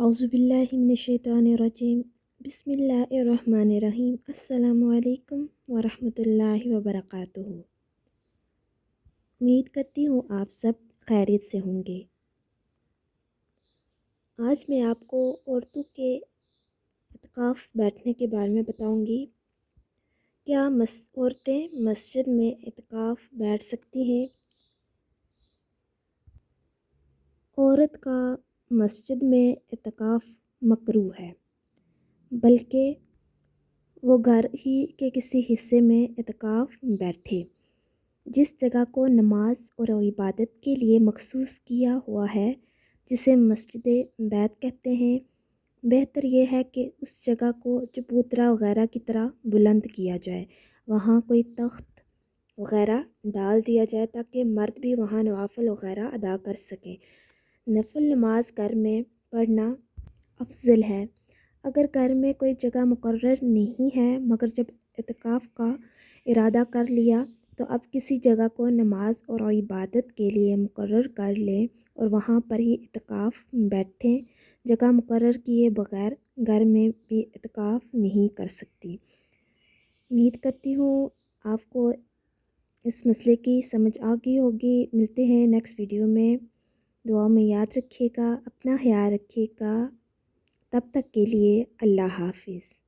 اعوذ باللہ من الشیطان الرجیم بسم اللہ الرحمن الرحیم السلام علیکم ورحمۃ اللہ وبرکاتہ۔ امید کرتی ہوں آپ سب خیریت سے ہوں گے۔ آج میں آپ کو عورتوں کے اعتکاف بیٹھنے کے بارے میں بتاؤں گی۔ کیا عورتیں مسجد میں اعتکاف بیٹھ سکتی ہیں؟ عورت کا مسجد میں اعتکاف مکروہ ہے، بلکہ وہ گھر ہی کے کسی حصے میں اعتکاف بیٹھے جس جگہ کو نماز اور عبادت کے لیے مخصوص کیا ہوا ہے، جسے مسجد بیت کہتے ہیں۔ بہتر یہ ہے کہ اس جگہ کو چبوترا وغیرہ کی طرح بلند کیا جائے، وہاں کوئی تخت وغیرہ ڈال دیا جائے تاکہ مرد بھی وہاں نوافل وغیرہ ادا کر سکیں۔ نفل نماز گھر میں پڑھنا افضل ہے۔ اگر گھر میں کوئی جگہ مقرر نہیں ہے مگر جب اعتکاف کا ارادہ کر لیا تو اب کسی جگہ کو نماز اور عبادت کے لیے مقرر کر لیں اور وہاں پر ہی اعتکاف بیٹھیں۔ جگہ مقرر کیے بغیر گھر میں بھی اعتکاف نہیں کر سکتی۔ امید کرتی ہوں آپ کو اس مسئلے کی سمجھ آ گئی ہوگی۔ ملتے ہیں نیکسٹ ویڈیو میں۔ دعا میں یاد رکھیے گا، اپنا خیال رکھیے گا۔ تب تک کے لیے اللہ حافظ۔